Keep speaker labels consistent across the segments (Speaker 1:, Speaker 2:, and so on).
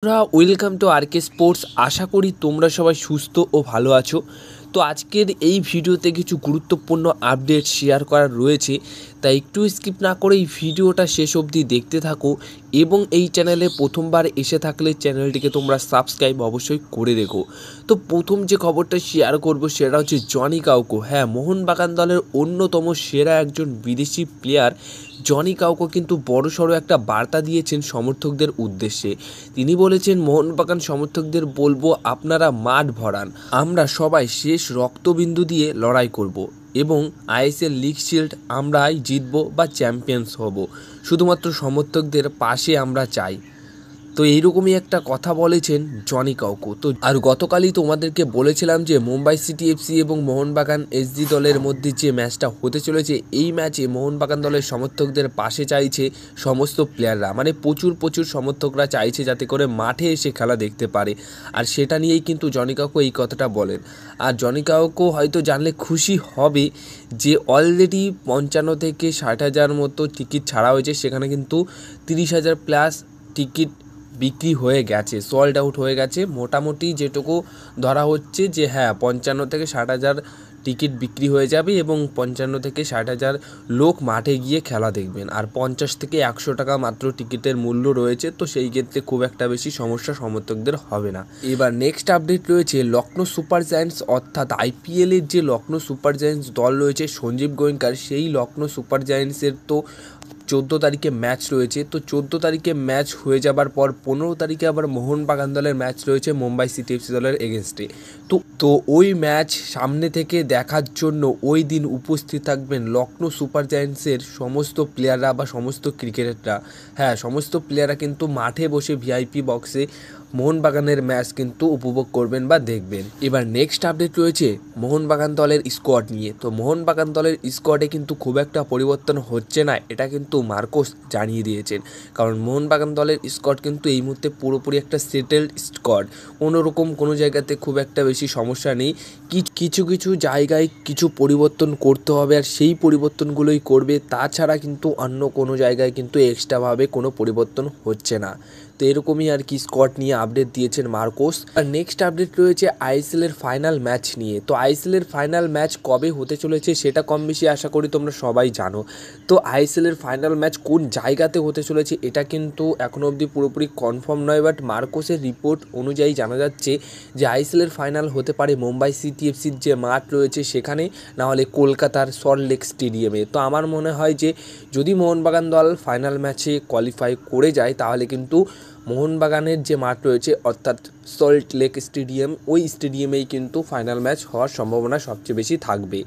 Speaker 1: Welcome to RK sports. আশা করি তোমরা সবাই সুস্থ ও ভালো আছো। তো আজকের এই ভিডিওতে কিছু গুরুত্বপূর্ণ আপডেট শেয়ার করার রয়েছে, তাই একটু স্কিপ না করে এই ভিডিওটা শেষ অবধি দেখতে থাকো এবং এই চ্যানেলে প্রথমবার এসে থাকলে চ্যানেলটিকে তোমরা সাবস্ক্রাইব অবশ্যই করে রেখো। তো প্রথম যে খবরটা শেয়ার করব সেটা হচ্ছে জনি কাউকো। হ্যাঁ, মোহনবাগান দলের অন্যতম সেরা একজন বিদেশি প্লেয়ার জনি কাউকো কিন্তু বড়সড় একটা বার্তা দিয়েছেন সমর্থকদের উদ্দেশ্যে। তিনি বলেছেন, মোহনবাগান সমর্থকদের বলবো, আপনারা মাঠ ভরান, আমরা সবাই শেষ রক্তবিন্দু দিয়ে লড়াই করব এবং আইএসএল লিগ শিল্ড আমরাই জিতব বা চ্যাম্পিয়ন্স হব। শুধুমাত্র সমর্থকদের পাশে আমরা চাই। তো এইরকমই একটা কথা বলেছেন জনি কাউকো। তো আর গতকালই তোমাদেরকে বলেছিলাম যে মুম্বাই সিটি এফসি এবং মোহনবাগান এসজি দলের মধ্যে যে ম্যাচটা হতে চলেছে, এই ম্যাচে মোহনবাগান দলের সমর্থকদের পাশে চাইছে সমস্ত প্লেয়াররা, মানে প্রচুর সমর্থকরা চাইছে যাতে করে মাঠে এসে খেলা দেখতে পারে। আর সেটা নিয়েই কিন্তু জনি কাউকো এই কথাটা বলেন। আর জনি কাউকো হয়তো জানলে খুশি হবে যে অলরেডি 55 থেকে 60,000 মতো টিকিট ছাড়া হয়েছে, সেখানে কিন্তু 30,000 প্লাস টিকিট বিক্রি হয়ে গেছে, সোল্ড আউট হয়ে গেছে। মোটামুটি যেটুকু ধরা হচ্ছে যে হ্যাঁ, 55 থেকে 60,000 টিকিট বিক্রি হয়ে যাবে এবং 55 থেকে 60,000 লোক মাঠে গিয়ে খেলা দেখবেন। আর 50 থেকে 100 টাকা মাত্র টিকিটের মূল্য রয়েছে, তো সেই ক্ষেত্রে খুব একটা বেশি সমস্যা সমর্থকদের হবে না। এবার নেক্সট আপডেট রয়েছে লখনৌ সুপার জায়ান্টস, অর্থাৎ আইপিএলের যে লখনৌ সুপার জায়ান্টস দল রয়েছে সঞ্জীব গোয়েঙ্কার, সেই লখনৌ সুপার জায়ান্টসের তো 14 তারিখে ম্যাচ রয়েছে। তো 14 তারিখে ম্যাচ হয়ে যাবার পর 15 তারিখে আবার মোহনবাগান দলের ম্যাচ রয়েছে মুম্বাই সিটি এফসি দলের এগেনস্টে। তো ওই ম্যাচ সামনে থেকে দেখার জন্য ওই দিন উপস্থিত থাকবেন লখনৌ সুপার জায়ান্টসের সমস্ত প্লেয়াররা বা সমস্ত ক্রিকেটাররা। হ্যাঁ, সমস্ত প্লেয়াররা কিন্তু মাঠে বসে ভিআইপি বক্সে মোহনবাগানের ম্যাচ কিন্তু উপভোগ করবেন বা দেখবেন। এবার নেক্সট আপডেট রয়েছে মোহনবাগান দলের স্কোয়াড নিয়ে। তো মোহনবাগান দলের স্কোয়াডে কিন্তু খুব একটা পরিবর্তন হচ্ছে না, এটা কিন্তু মার্কোস জানিয়ে দিয়েছেন। কারণ মোহনবাগান দলের স্কোয়াড কিন্তু এই মুহূর্তে পুরোপুরি একটা সেটেলড স্কোয়াড, কোনোরকম কোনো জায়গাতে খুব একটা বেশি সমস্যা নেই। কিছু জায়গায় কিছু পরিবর্তন করতে হবে, আর সেই পরিবর্তনগুলোই করবে। তাছাড়া কিন্তু অন্য কোনো জায়গায় কিন্তু এক্সট্রাভাবে কোনো পরিবর্তন হচ্ছে না। তো এরকমই আর কি স্কোয়াড নিয়ে আপডেট দিয়েছেন মার্কোস। আর নেক্সট আপডেট রয়েছে আইএসএলের ফাইনাল ম্যাচ নিয়ে। তো আইএসএলের ফাইনাল ম্যাচ কবে হতে চলেছে সেটা কম বেশি আশা করি তোমরা সবাই জানো। তো আইএসএলের ফাইনাল ম্যাচ কোন জায়গাতে হতে চলেছে এটা কিন্তু এখনও অবধি পুরোপুরি কনফার্ম নয়, বাট মার্কোসের রিপোর্ট অনুযায়ী জানা যাচ্ছে যে আইএসএলের ফাইনাল হতে পারে মুম্বাই সিটি এফসির যে মাঠ রয়েছে সেখানে, না হলে কলকাতার সল্টলেক স্টেডিয়ামে। তো আমার মনে হয় যে যদি মোহনবাগান দল ফাইনাল ম্যাচে কোয়ালিফাই করে যায় তাহলে কিন্তু মোহনবাগানের যে মাঠ রয়েছে অর্থাৎ সল্টলেক স্টেডিয়াম, ওই স্টেডিয়ামেই কিন্তু ফাইনাল ম্যাচ হওয়ার সম্ভাবনা সবচেয়ে বেশি থাকবে।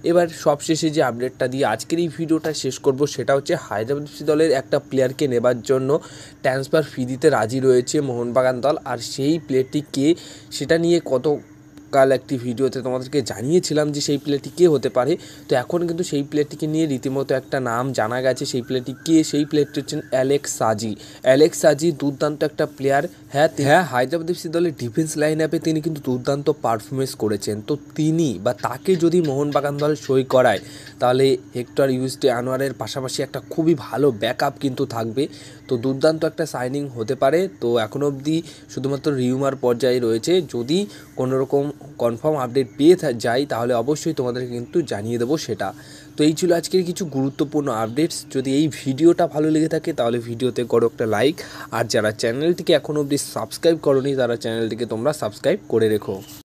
Speaker 1: এবার সবশেষে যে আপডেটটা দিয়ে আজকের এই ভিডিওটা শেষ করব সেটা হচ্ছে হায়দ্রাবাদ এফসি দলের একটা প্লেয়ারকে নেবার জন্য ট্রান্সফার ফি দিতে রাজি রয়েছে মোহনবাগান দল। আর সেই প্লেয়ারটি কে সেটা নিয়ে কাল একটি ভিডিওতে তোমাদেরকে জানিয়েছিলাম যে সেই প্লেয়ারটি কে হতে পারে। তো এখন কিন্তু সেই প্লেয়ারটিকে নিয়ে রীতিমতো একটা নাম জানা গেছে। সেই প্লেয়ারটি কে? সেই প্লেয়ারটি হচ্ছেন অ্যালেক্স সাজি। অ্যালেক্স সাজি দুর্দান্ত একটা প্লেয়ার। হ্যাঁ, হায়দ্রাবাদ এফসি দলের ডিফেন্স লাইন আপে তিনি কিন্তু দুর্দান্ত পারফরমেন্স করেছেন। তো তিনি বা তাকে যদি মোহনবাগান দল সই করায় তাহলে হেক্টর ইউএসটি আনোয়ারের পাশাপাশি একটা খুবই ভালো ব্যাকআপ কিন্তু থাকবে। তো দুর্দান্ত একটা সাইনিং হতে পারে। তো এখনও অবধি শুধুমাত্র রিউমার পর্যায়ে রয়েছে। যদি কোনোরকম কনফার্ম আপডেট পেয়ে যাই তাহলে অবশ্যই তোমাদেরকে কিন্তু জানিয়ে দেবো সেটা। তো এই ছিল আজকের কিছু গুরুত্বপূর্ণ আপডেটস। যদি এই ভিডিওটা ভালো লেগে থাকে তাহলে ভিডিওতে করো একটা লাইক, আর যারা চ্যানেলটিকে এখনও অবধি সাবস্ক্রাইব করোনি তারা চ্যানেলটিকে তোমরা সাবস্ক্রাইব করে রেখো।